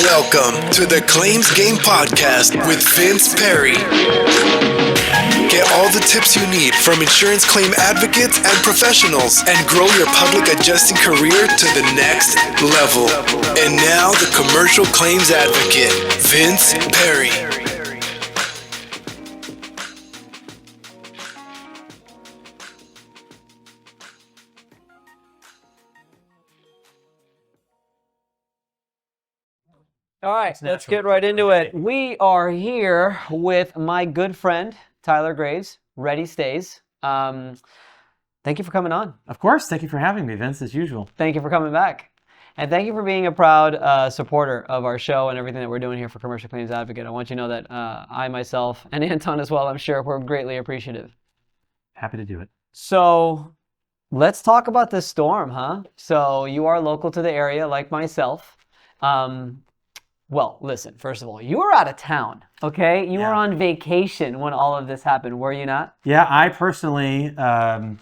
Welcome to the Claims Game Podcast with Vince Perry. Get all the tips you need from insurance claim advocates and professionals and grow your public adjusting career to the next level. And now the commercial claims advocate, Vince Perry. All right, let's get right into it. We are here with my good friend, Tyler Graves, Ready Stays. Thank you for coming on. Of course. Thank you for having me, Vince, as usual. Thank you for coming back. And thank you for being a proud supporter of our show and everything that we're doing here for Commercial Claims Advocate. I want you to know that I, myself, and Anton as well, I'm sure, we're greatly appreciative. Happy to do it. So let's talk about this storm, huh? So you are local to the area, like myself. Well, listen, first of all, you were out of town, okay? You were on vacation when all of this happened, were you not? Yeah, I personally had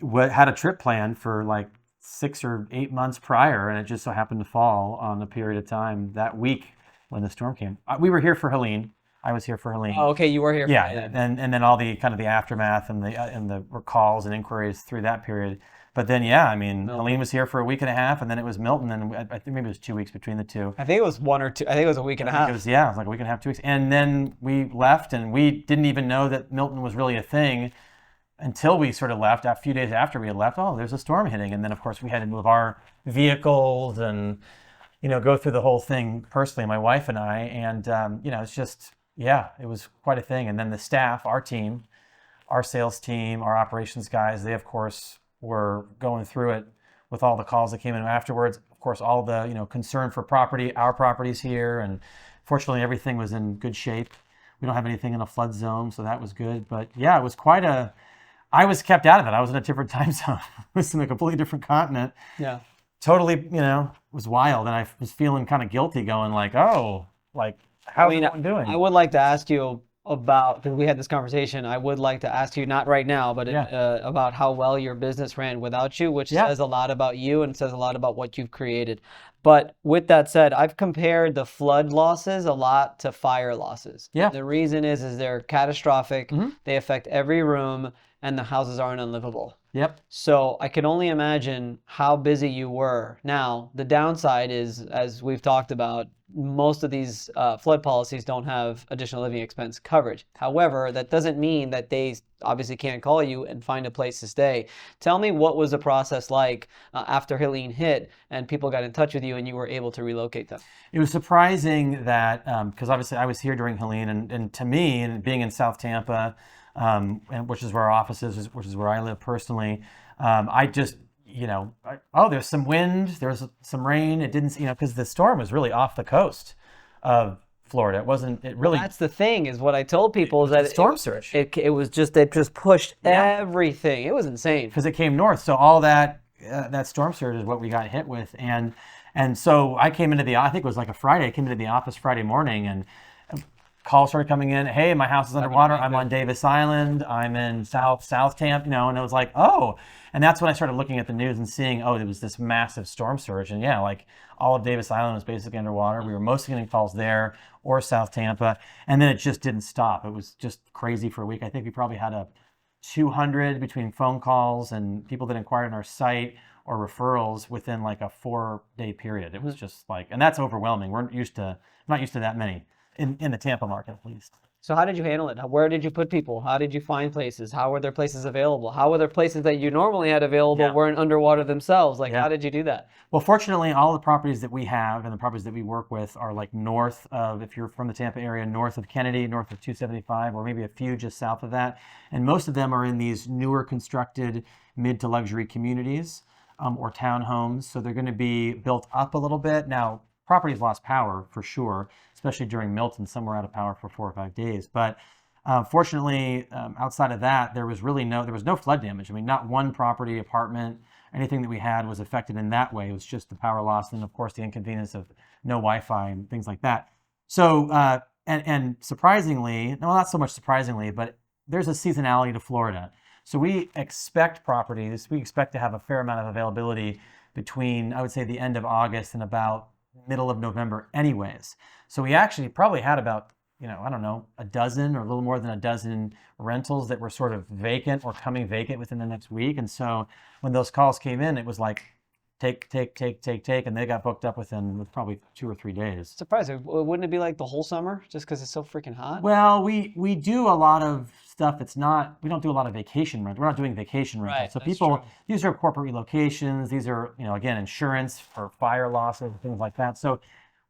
a trip planned for like 6 or 8 months prior, and it just so happened to fall on a period of time that week when the storm came. We were here for Helene. I was here for Helene. Oh, okay, you were here for Helene. And then all the kind of the aftermath and the calls and inquiries through that period. But then, Helene was here for a week and a half, and then it was Milton, and I think maybe it was 2 weeks between the two. I think it was 1 or 2. I think it was a week and a half. It was like a week and a half, 2 weeks. And then we left, and we didn't even know that Milton was really a thing until we sort of left. A few days after we had left, there's a storm hitting. And then, of course, we had to move our vehicles and, go through the whole thing personally, my wife and I. And, it's just, it was quite a thing. And then the staff, our team, our sales team, our operations guys, they, of course, were going through it with all the calls that came in afterwards. Of course, all the, concern for property, our properties here. And fortunately, everything was in good shape. We don't have anything in a flood zone, so that was good. But yeah, it was I was kept out of it. I was in a different time zone. I was in a completely different continent. Yeah. Totally, it was wild. And I was feeling kind of guilty going how's everyone doing? I would like to ask you about, because we had this conversation, I would like to ask you, not right now, but about how well your business ran without you, which says a lot about you and says a lot about what you've created. But with that said, I've compared the flood losses a lot to fire losses. Yeah. The reason is they're catastrophic, they affect every room, and the houses aren't unlivable. Yep. So I can only imagine how busy you were. Now, the downside is, as we've talked about, most of these flood policies don't have additional living expense coverage. However, that doesn't mean that they obviously can't call you and find a place to stay. Tell me, what was the process like after Helene hit and people got in touch with you and you were able to relocate them? It was surprising that, because obviously I was here during Helene, and to me, and being in South Tampa, and which is where our office is, which is where I live personally, I just, there's some wind, there's some rain. It didn't, because the storm was really off the coast of Florida. That's the thing, is what I told people, is that storm surge. It just pushed everything. It was insane. Because it came north. So all that storm surge is what we got hit with. And so I came into I think it was like a Friday, I came into the office Friday morning, and calls started coming in. Hey, my house is underwater. I'm on Davis Island. I'm in South Tampa, and it was like, oh. And that's when I started looking at the news and seeing, there was this massive storm surge. And all of Davis Island was basically underwater. We were mostly getting calls there or South Tampa. And then it just didn't stop. It was just crazy for a week. I think we probably had 200 between phone calls and people that inquired on our site or referrals within like a 4-day period. It was just and that's overwhelming. We're not used to that many. In the Tampa market, at least. So how did you handle it? Where did you put people? How did you find places? How were there places available? How were there places that you normally had available weren't underwater themselves? How did you do that? Well, fortunately, all the properties that we have and the properties that we work with are north of, if you're from the Tampa area, north of Kennedy, north of 275, or maybe a few just south of that. And most of them are in these newer constructed mid to luxury communities or townhomes. So they're going to be built up a little bit. Now, properties lost power for sure, especially during Milton. Some were out of power for 4 or 5 days. But fortunately, outside of that, there was no flood damage. Not one property, apartment, anything that we had was affected in that way. It was just the power loss and, of course, the inconvenience of no Wi-Fi and things like that. So, and surprisingly, no, not so much surprisingly, but there's a seasonality to Florida. So we expect to have a fair amount of availability between, I would say, the end of August and about middle of November anyways. So we actually probably had about, I don't know, a dozen or a little more than a dozen rentals that were sort of vacant or coming vacant within the next week. And so when those calls came in, it was like, take, and they got booked up within probably 2 or 3 days. Surprising. Wouldn't it be like the whole summer just because it's so freaking hot? Well, we do a lot of stuff. We don't do a lot of vacation rentals. We're not doing vacation rentals. Right, So that's people, true. these are corporate relocations. These are, again, insurance for fire losses, things like that. So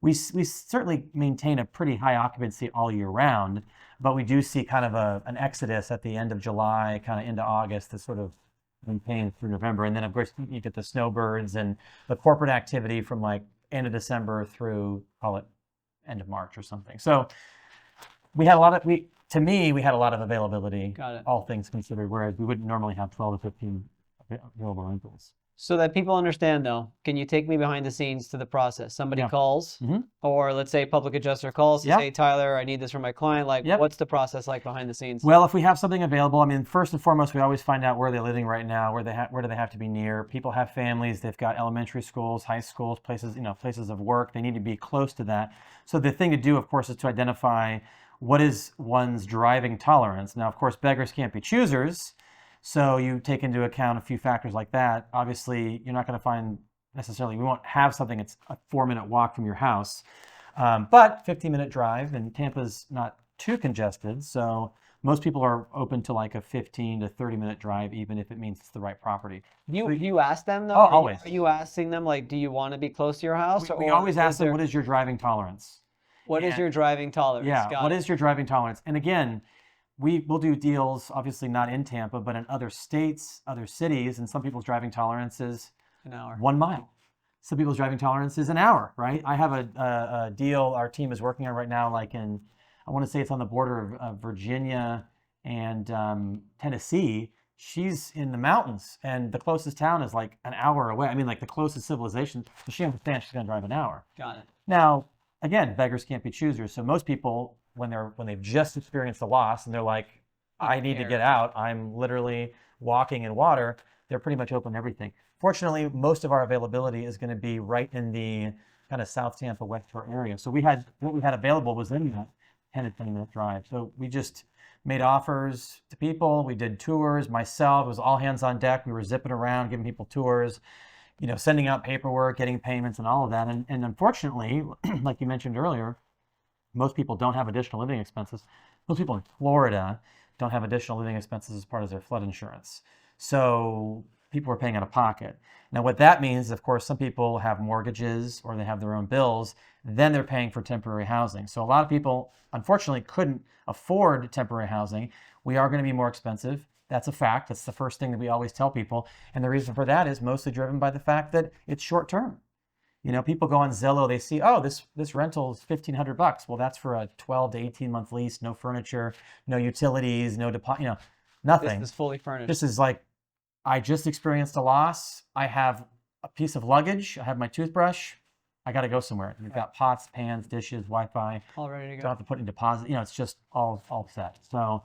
we certainly maintain a pretty high occupancy all year round, but we do see kind of an exodus at the end of July, kind of into August, to sort of maintain through November. And then of course you get the snowbirds and the corporate activity from like end of December through, call it, end of March or something. So we had a lot of, to me, we had a lot of availability, Got it. all things considered, whereas we wouldn't normally have 12 to 15 available rentals. So that people understand though, can you take me behind the scenes to the process? Somebody Yeah. calls, Mhm. or let's say public adjuster calls to Yeah. say, Tyler, I need this for my client. Like, Yep. what's the process like behind the scenes? Well, if we have something available, I mean, first and foremost, we always find out where they're living right now, where do they have to be near. People have families, they've got elementary schools, high schools, places, places of work. They need to be close to that. So the thing to do, of course, is to identify what is one's driving tolerance. Now, of course, beggars can't be choosers. So you take into account a few factors like that. Obviously, you're not going to find necessarily, we won't have something that's a 4-minute walk from your house. But 15-minute drive, and Tampa's not too congested. So most people are open to like a 15 to 30-minute drive, even if it means it's the right property. You ask them though? Oh, always. Are you asking them like, do you want to be close to your house? We or always ask them, there- what is your driving tolerance? What is your driving tolerance? Yeah, Got what it. is your driving tolerance? And again, we will do deals, obviously not in Tampa, but in other states, other cities, and some people's driving tolerance is An hour. 1 mile. Some people's driving tolerance is an hour, right? I have a deal our team is working on right now, like I want to say it's on the border of Virginia and Tennessee. She's in the mountains, and the closest town is like an hour away. I mean, like the closest civilization, so she understands she's going to drive an hour. Got it. Now, again, beggars can't be choosers. So most people, when they've just experienced a loss and they're like, I need to get out, I'm literally walking in water, they're pretty much open to everything. Fortunately, most of our availability is going to be right in the kind of South Tampa, West Shore area. So what we had available was in that 10 to 20-minute drive. So we just made offers to people. We did tours. Myself, it was all hands on deck. We were zipping around, giving people tours, sending out paperwork, getting payments and all of that. And unfortunately, like you mentioned earlier, most people don't have additional living expenses. Most people in Florida don't have additional living expenses as part of their flood insurance. So people are paying out of pocket. Now, what that means, of course, some people have mortgages or they have their own bills, then they're paying for temporary housing. So a lot of people, unfortunately, couldn't afford temporary housing. We are going to be more expensive. That's a fact. That's the first thing that we always tell people. And the reason for that is mostly driven by the fact that it's short term. People go on Zillow, they see, oh, this rental is $1,500. Well, that's for a 12 to 18-month lease, no furniture, no utilities, no deposit, nothing. This is fully furnished. This is like, I just experienced a loss. I have a piece of luggage. I have my toothbrush. I got to go somewhere. You've got pots, pans, dishes, Wi-Fi. All ready to Don't go. have to put in deposit. It's just all set. So,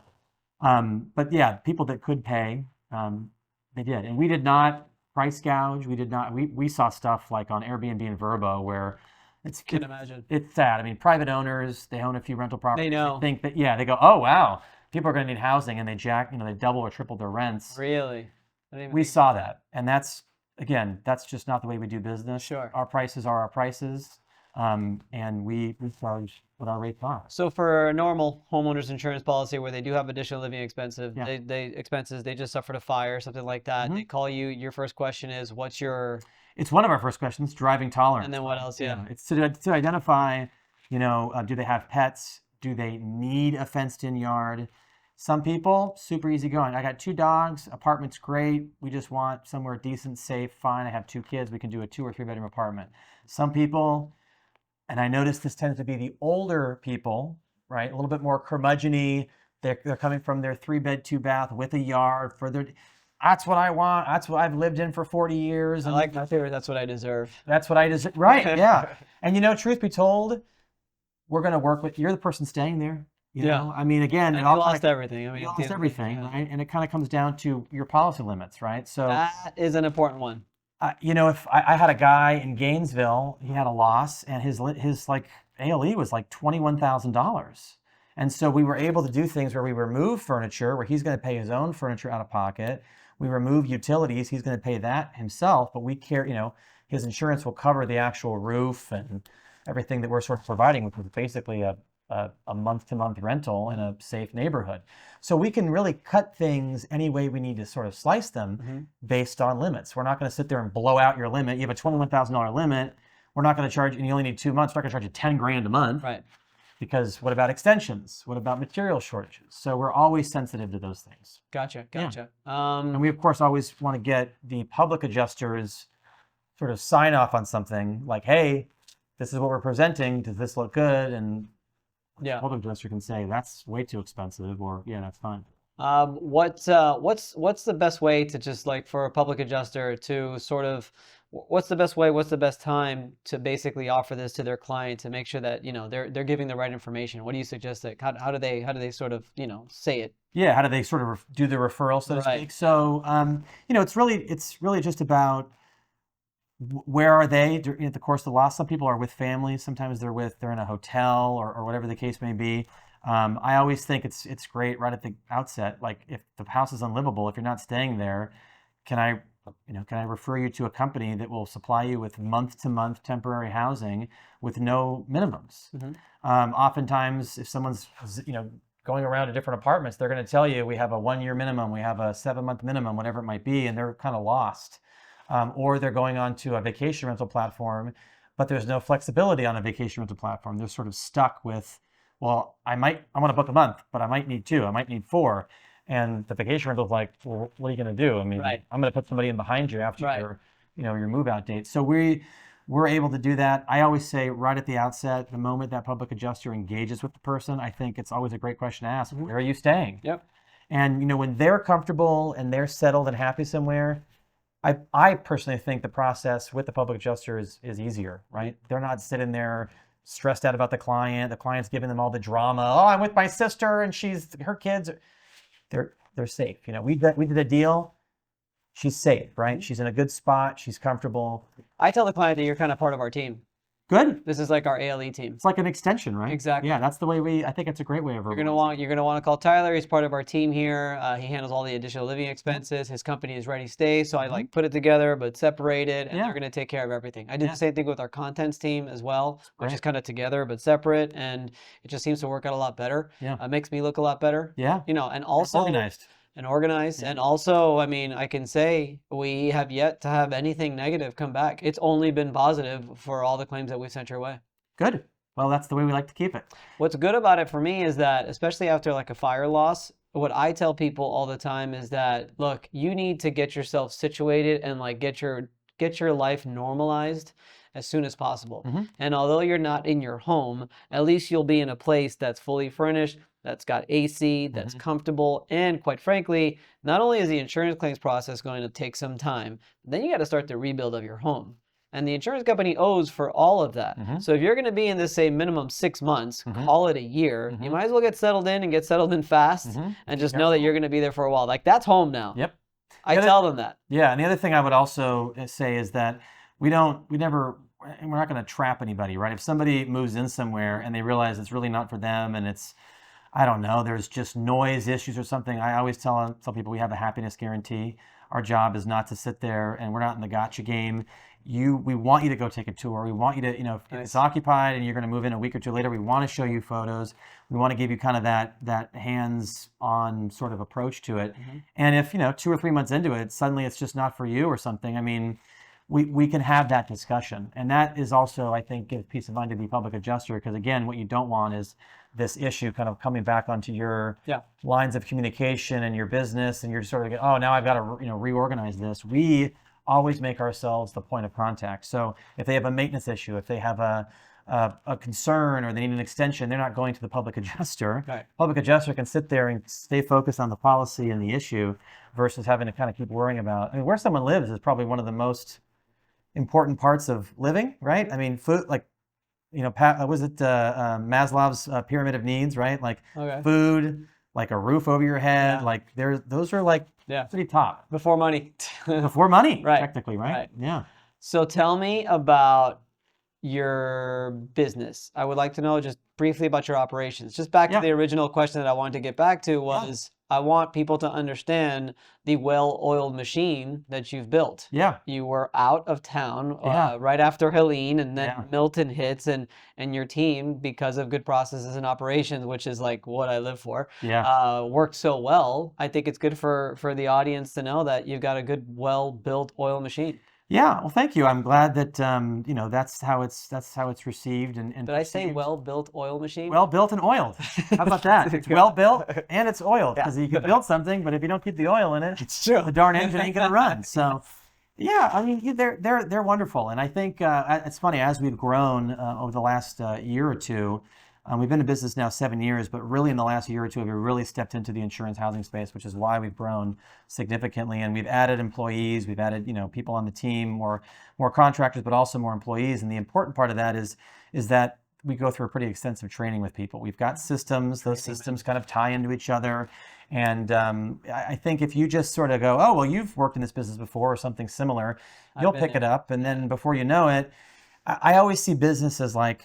but yeah, people that could pay, they did. And we did not price gouge. We did not. We saw stuff like on Airbnb and Vrbo where Can imagine. it's sad. I mean, private owners, they own a few rental properties. They know. Think that, yeah, they go, oh, wow, people are going to need housing, and they they double or triple their rents. Really? I didn't even We think saw about that. And that's just not the way we do business. Sure. Our prices are our prices. And we charge what our rates are. So for a normal homeowner's insurance policy where they do have additional living expenses, Yeah. they just suffered a fire, something like that. They call you. Your first question is, what's your? It's one of our first questions, driving tolerance. And then what else? Yeah. It's to identify, do they have pets? Do they need a fenced-in yard? Some people, super easy going. I got 2 dogs, apartment's great. We just want somewhere decent, safe, fine. I have 2 kids. We can do a 2 or 3 bedroom apartment. Some people, and I notice this tends to be the older people, right? A little bit more curmudgeon-y. They're coming from their 3-bed, 2-bath with a yard. That's what I want. That's what I've lived in for 40 years. I And like my favorite. That's what I deserve. that's what I deserve. Right, yeah. And truth be told, we're going to work with, you're the person staying there. Yeah. I mean, again, And it you all lost kinda, everything. I mean, you lost yeah, everything, yeah. right? And it kind of comes down to your policy limits, right? So That is an important one. If I had a guy in Gainesville, he had a loss, and his like ALE was like $21,000. And so we were able to do things where we remove furniture, where he's going to pay his own furniture out of pocket. We remove utilities, he's going to pay that himself, but we care, his insurance will cover the actual roof and everything that we're sort of providing, which is basically a month-to-month rental in a safe neighborhood. So we can really cut things any way we need to sort of slice them based on limits. We're not going to sit there and blow out your limit. You have a $21,000 limit. We're not going to charge, and you only need 2 months. We're not going to charge you $10,000 a month. Right. Because what about extensions? What about material shortages? So we're always sensitive to those things. Gotcha. Yeah. And we, of course, always want to get the public adjusters sort of sign off on something like, hey, this is what we're presenting. Does this look good? And the public adjuster can say, that's way too expensive, or yeah, that's fine. What's the best way to just like for a public adjuster to sort of, what's the best time to basically offer this to their client to make sure that, they're giving the right information? What do you suggest that, how do they sort of, say it? Yeah. How do they sort of do the referral, so to speak? So, it's really just about where are they at the course of the loss. Some people are with families. Sometimes they're in a hotel or whatever the case may be. I always think it's great right at the outset. Like if the house is unlivable, if you're not staying there, can I refer you to a company that will supply you with month-to-month temporary housing with no minimums? Oftentimes, if someone's, going around to different apartments, they're going to tell you, we have a 1-year minimum, we have a 7-month minimum, whatever it might be, and they're kind of lost. Or they're going on to a vacation rental platform, but there's no flexibility on a vacation rental platform. They're sort of stuck with, well, I want to book a month, but I might need 2, I might need 4. And the vacation rental is like, well, what are you going to do? I mean, I'm going to put somebody in behind you after your move out date. So we're able to do that. I always say right at the outset, the moment that public adjuster engages with the person, I think it's always a great question to ask. Where are you staying? Yep. And when they're comfortable and they're settled and happy somewhere, I personally think the process with the public adjuster is easier, right? They're not sitting there stressed out about the client. The client's giving them all the drama. Oh, I'm with my sister and her kids. They're safe. We did a deal. She's safe, right? She's in a good spot. She's comfortable. I tell the client that you're kind of part of our team. Good. This is like our ALE team. It's like an extension, right? Exactly. Yeah, that's the way I think it's a great way of You're gonna want to call Tyler. He's part of our team here. He handles all the additional living expenses. His company is Ready Stay, so I put it together but separate it, and they're gonna take care of everything. I did the same thing with our contents team as well, which is kind of together but separate, and it just seems to work out a lot better. Yeah. It makes me look a lot better. Yeah. And also organized. Yeah. And also, I can say we have yet to have anything negative come back. It's only been positive for all the claims that we've sent your way. Good. Well, that's the way we like to keep it. What's good about it for me is that, especially after like a fire loss, what I tell people all the time is that, look, you need to get yourself situated and like get your life normalized as soon as possible. And although you're not in your home, at least you'll be in a place that's fully furnished, that's got AC, that's comfortable, and quite frankly, not only is the insurance claims process going to take some time, but then you got to start the rebuild of your home. And the insurance company owes for all of that. So if you're going to be in this, say, minimum 6 months, call it a year, you might as well get settled in and get settled in fast and just know that you're going to be there for a while. Like, that's home now. Yep. I tell them that. Yeah, and the other thing I would also say is that we're not going to trap anybody, right? If somebody moves in somewhere and they realize it's really not for them and it's, I don't know, there's just noise issues or something, I always tell people we have a happiness guarantee. Our job is not to sit there, and we're not in the gotcha game. We want you to go take a tour. We want you to, if it's occupied and you're going to move in a week or 2 later, we want to show you photos. We want to give you kind of that hands-on sort of approach to it. And if, 2 or 3 months into it, suddenly it's just not for you or something, we can have that discussion. And that is also, I think, gives peace of mind to the public adjuster, because again, what you don't want is this issue kind of coming back onto your lines of communication and your business, and you're sort of, oh, now I've got to reorganize this. We always make ourselves the point of contact. So if they have a maintenance issue, if they have a concern, or they need an extension, they're not going to the public adjuster. Public adjuster can sit there and stay focused on the policy and the issue versus having to kind of keep worrying about, where someone lives is probably one of the most important parts of living, right? Food, like, was it Maslow's pyramid of needs, right? Like food, like a roof over your head. Like those are like pretty top. Before money. Before money, Right. technically, right? Yeah. So tell me about your business. I would like to know just briefly about your operations. Just back to the original question that I wanted to get back to was, I want people to understand the well-oiled machine that you've built. Yeah. You were out of town right after Helene, and then Milton hits, and your team, because of good processes and operations, which is like what I live for, worked so well. I think it's good for the audience to know that you've got a good, well-built oil machine. Yeah, well, thank you. I'm glad that you know, that's how it's received. And did I say well-built oil machine? Well built and oiled. How about that? It's well built and it's oiled, because you can build something, but if you don't keep the oil in it, it's true, the darn engine ain't gonna run. So, yeah, I mean, they're wonderful, and I think it's funny, as we've grown over the last year or two. We've been in business now 7 years, but really in the last year or two, we've really stepped into the insurance housing space, which is why we've grown significantly. And we've added employees, we've added, you know, people on the team, more contractors, but also more employees. And the important part of that is that we go through a pretty extensive training with people. We've got systems; those systems kind of tie into each other. And I think if you just sort of go, oh, well, you've worked in this business before or something similar, you'll pick it up, and then before you know it, I always see business as like,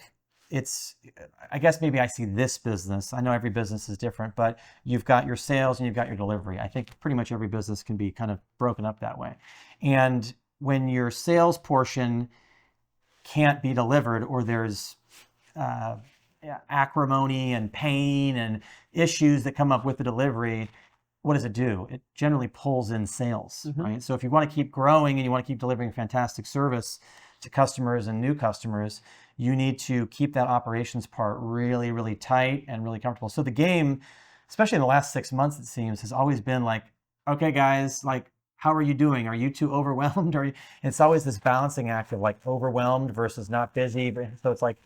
I guess maybe I see this business. I know every business is different, but you've got your sales and you've got your delivery. I think pretty much every business can be kind of broken up that way. And when your sales portion can't be delivered, or there's acrimony and pain and issues that come up with the delivery, what does it do? It generally pulls in sales, right? So if you want to keep growing and you want to keep delivering fantastic service to customers and new customers, you need to keep that operations part really, really tight and really comfortable. So the game, especially in the last 6 months, it seems, has always been like, okay, guys, like, how are you doing? Are you too overwhelmed? It's always this balancing act of like overwhelmed versus not busy. So it's like,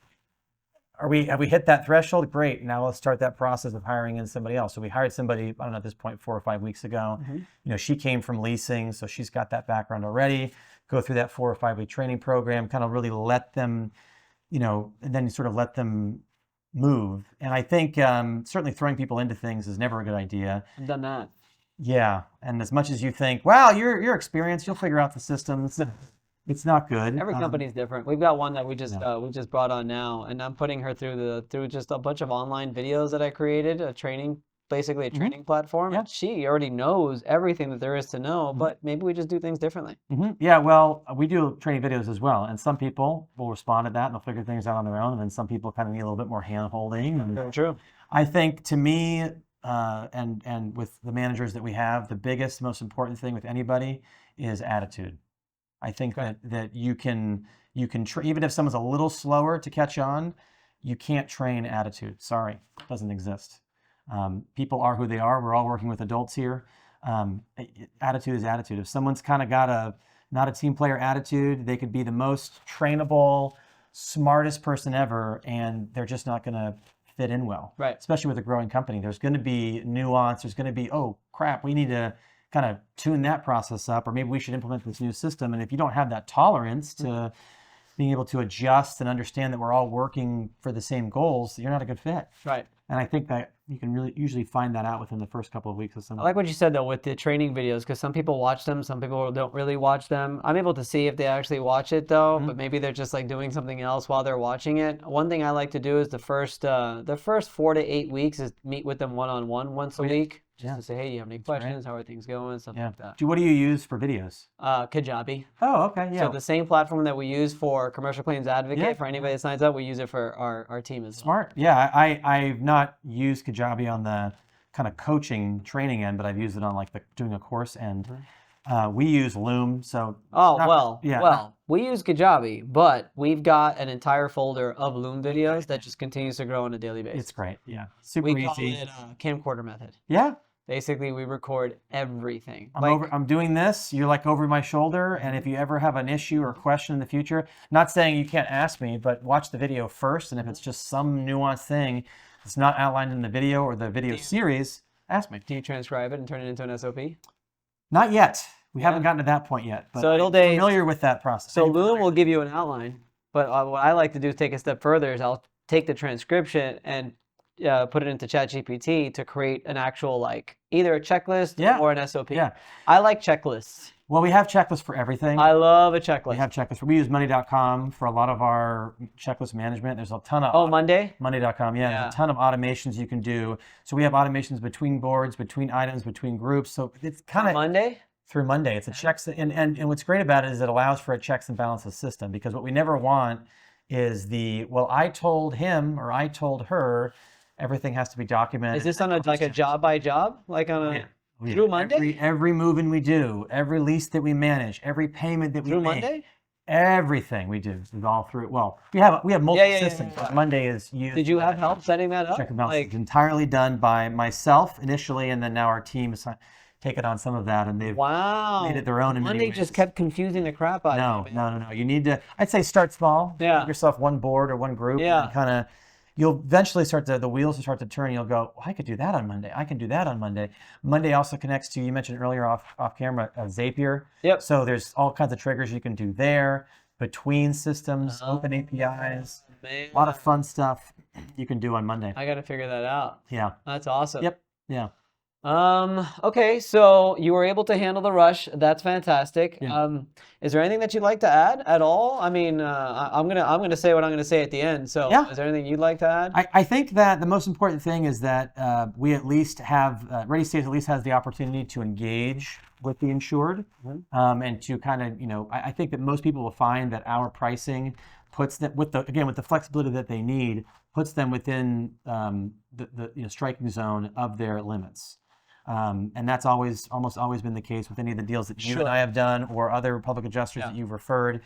have we hit that threshold? Great. Now let's start that process of hiring in somebody else. So we hired somebody, I don't know, at this point, 4 or 5 weeks ago. You know, she came from leasing, so she's got that background already. Go through that 4 or 5 week training program, kind of really let them, you know, and then you sort of let them move. And I think certainly throwing people into things is never a good idea. I've done that. Yeah. And as much as you think, wow, you're experienced, you'll figure out the systems, it's not good. Every company's different. We've got one that we just brought on now, and I'm putting her through just a bunch of online videos that I created, basically a training platform. And she already knows everything that there is to know, but maybe we just do things differently. Yeah, well, we do training videos as well, and some people will respond to that and they'll figure things out on their own, and then some people kind of need a little bit more hand-holding. Very true. I think, to me, and with the managers that we have, the biggest, most important thing with anybody is attitude. I think that you can even if someone's a little slower to catch on, you can't train attitude. Sorry, it doesn't exist. People are who they are. We're all working with adults here. Attitude is attitude. If someone's kind of got not a team player attitude, they could be the most trainable, smartest person ever, and they're just not going to fit in well. Right. Especially with a growing company. There's going to be nuance. There's going to be, oh, crap, we need to kind of tune that process up, or maybe we should implement this new system. And if you don't have that tolerance to being able to adjust and understand that we're all working for the same goals, you're not a good fit. Right. And I think that you can really usually find that out within the first couple of weeks of something. I like what you said, though, with the training videos, because some people watch them, some people don't really watch them. I'm able to see if they actually watch it, though, but maybe they're just like doing something else while they're watching it. One thing I like to do is the first 4 to 8 weeks is meet with them one-on-one once a week. Just to say, hey, do you have any questions? How are things going? Stuff like that. What do you use for videos? Kajabi. Oh, okay, yeah. So the same platform that we use for Commercial Claims Advocate, for anybody that signs up, we use it for our team as well. Smart. Yeah, I've not used Kajabi on the kind of coaching training end, but I've used it on like doing a course end. We use Loom, so... we use Kajabi, but we've got an entire folder of Loom videos that just continues to grow on a daily basis. It's great, yeah. Super easy. We call it camcorder method. Yeah. Basically, we record everything. I'm doing this, you're like over my shoulder, and if you ever have an issue or question in the future, not saying you can't ask me, but watch the video first, and if it's just some nuanced thing that's not outlined in the video or the video series, ask me. Do you transcribe it and turn it into an SOP? Not yet. We haven't gotten to that point yet, but I'm familiar with that process. So Loom will give you an outline, but what I like to do is take a step further is I'll take the transcription and put it into ChatGPT to create an actual like either a checklist Yeah. or an SOP. Yeah. I like checklists. Well, we have checklists for everything. I love a checklist. We have checklists. We use money.com for a lot of our checklist management. There's a ton of Monday? money.com. Yeah, Yeah. there's a ton of automations you can do. So we have automations between boards, between items, between groups. So it's kind of Monday? through Monday. It's a checks and what's great about it is it allows for a checks and balances system, because what we never want is I told him or I told her. Everything has to be documented. Is this on like a job by job? Like on a through Monday? Every move-in we do, every lease that we manage, every payment that we Through make. Monday? Everything we do is all through. Well, we have multiple systems, but Monday is used. Did you have help setting that up? Check and balance is entirely done by myself initially, and then now our team has taken on some of that, and they've made it their own. In many Monday ways. just kept confusing the crap out of me. No. You need to. I'd say start small. Yeah. Give yourself one board or one group. Yeah. And kind of. You'll eventually the wheels will start to turn. You'll go, I could do that on Monday. I can do that on Monday. Monday also connects to, you mentioned earlier off camera, Zapier. Yep. So there's all kinds of triggers you can do there, between systems, open APIs, Man. a lot of fun stuff you can do on Monday. I got to figure that out. Yeah. That's awesome. Yep. Yeah. Okay, so you were able to handle the rush. That's fantastic. Yeah. Is there anything that you'd like to add at all? I mean, I'm gonna say what I'm gonna say at the end. So, Yeah. is there anything you'd like to add? I think that the most important thing is that we at least have, Ready State at least has the opportunity to engage with the insured, and to kind of, I think that most people will find that our pricing puts them with the flexibility that they need, puts them within the striking zone of their limits. And that's almost always been the case with any of the deals that you and I have done or other public adjusters that you've referred.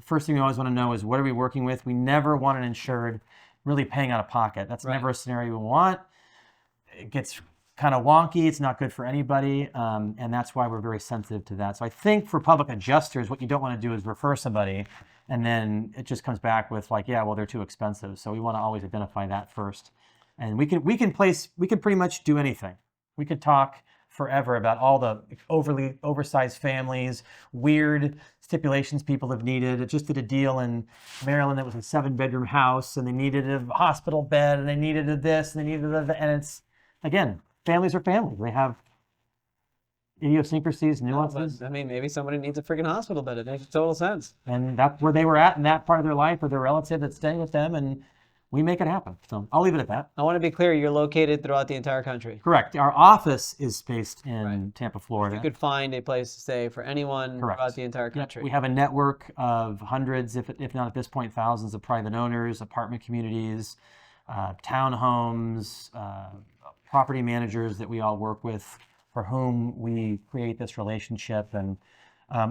First thing we always want to know is, what are we working with? We never want an insured really paying out of pocket. That's never a scenario we want. It gets kind of wonky. It's not good for anybody. And that's why we're very sensitive to that. So I think for public adjusters, what you don't want to do is refer somebody and then it just comes back with like, yeah, well, they're too expensive. So we want to always identify that first. And we can pretty much do anything. We could talk forever about all the overly oversized families, weird stipulations people have needed. I just did a deal in Maryland that was a 7-bedroom house, and they needed a hospital bed, and they needed a this, and they needed a that. And it's, again, families are families. They have idiosyncrasies, nuances. I mean, maybe somebody needs a freaking hospital bed. It makes total sense. And that's where they were at in that part of their life, or their relative that's staying with them, and we make it happen. So I'll leave it at that. I want to be clear, you're located throughout the entire country. Correct. Our office is based in Tampa, Florida. You could find a place to stay for anyone throughout the entire country. We have a network of hundreds, if not at this point, thousands of private owners, apartment communities, townhomes, property managers that we all work with, for whom we create this relationship. And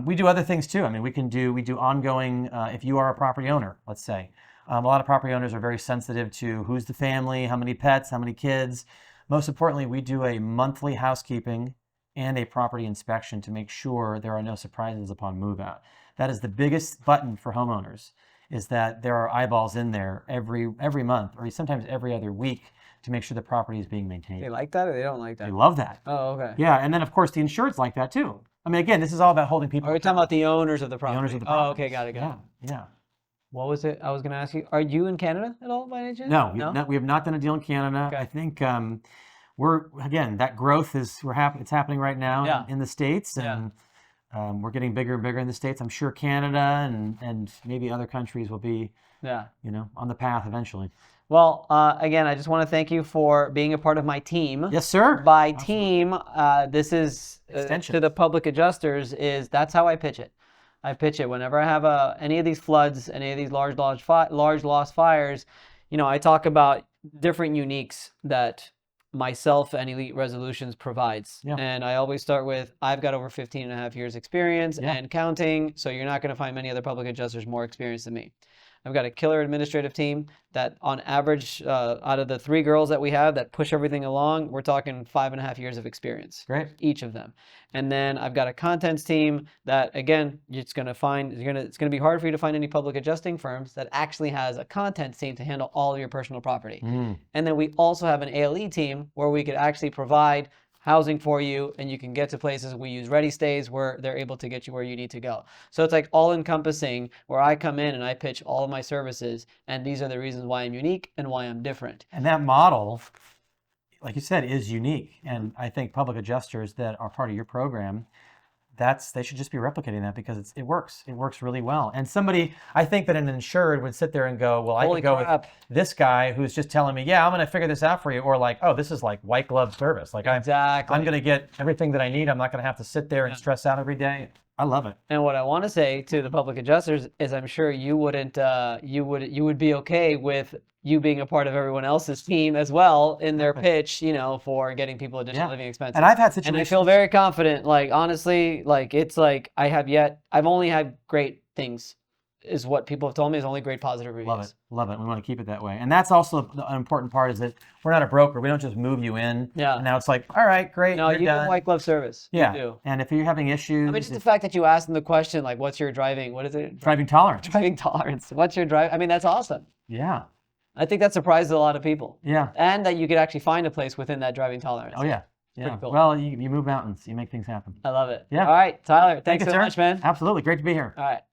we do other things too. I mean, we do ongoing, if you are a property owner, let's say. A lot of property owners are very sensitive to who's the family, how many pets, how many kids. Most importantly, we do a monthly housekeeping and a property inspection to make sure there are no surprises upon move out. That is the biggest button for homeowners, is that there are eyeballs in there every month, or sometimes every other week, to make sure the property is being maintained. They like that or they don't like that? They love that. Oh, okay. Yeah, and then of course the insureds like that too. I mean, again, this is all about holding people. Are we talking about the owners of the property? The owners of the property. property. Oh, okay, got it. Yeah. What was it I was going to ask you? Are you in Canada at all by any chance? No, we have not done a deal in Canada. Okay. I think that growth is it's happening right now in the States, and we're getting bigger and bigger in the States. I'm sure Canada and maybe other countries will be on the path eventually. Well, again, I just want to thank you for being a part of my team. Yes, sir. By Awesome. Team, this is to the public adjusters. That's how I pitch it. I pitch it whenever I have any of these floods, any of these large loss fires. I talk about different uniques that myself and Elite Resolutions provides. Yeah. And I always start with, I've got over 15 and a half years experience and counting, so you're not going to find many other public adjusters more experienced than me. I've got a killer administrative team that on average, out of the 3 girls that we have that push everything along, we're talking 5.5 years of experience. Great. Each of them. And then I've got a contents team that, again, it's going to be hard for you to find any public adjusting firms that actually has a contents team to handle all of your personal property. And then we also have an ALE team where we could actually provide housing for you, and you can get to places. We use ready stays where they're able to get you where you need to go. So it's like all encompassing, where I come in and I pitch all of my services, and these are the reasons why I'm unique and why I'm different. And that model, like you said, is unique. And I think public adjusters that are part of your program, they should just be replicating that, because it works. It works really well. And I think that an insured would sit there and go, well, I could go with this guy who's just telling me, yeah, I'm going to figure this out for you. Or like, oh, this is like white glove service. Like I'm going to get everything that I need. I'm not going to have to sit there and stress out every day. I love it. And what I want to say to the public adjusters is, I'm sure you wouldn't, you would be okay with you being a part of everyone else's team as well in their pitch, for getting people additional living expenses. And I've had situations. And I feel very confident, like, honestly, like, it's like I've only had great things, is what people have told me, is only great positive reviews. Love it. We want to keep it that way. And that's also an important part, is that we're not a broker. We don't just move you in. Yeah. And now it's like, all right, great. No, you done. do white glove service. Yeah. You do. And if you're having issues. I mean, just the fact that you asked them the question, like, what's your driving tolerance. Driving tolerance. What's your drive? I mean, that's awesome. Yeah. I think that surprises a lot of people. Yeah. And that you could actually find a place within that driving tolerance. Oh, yeah. Pretty cool. Well, you move mountains. You make things happen. I love it. Yeah. All right, Tyler, thanks so much, man. Absolutely. Great to be here. All right.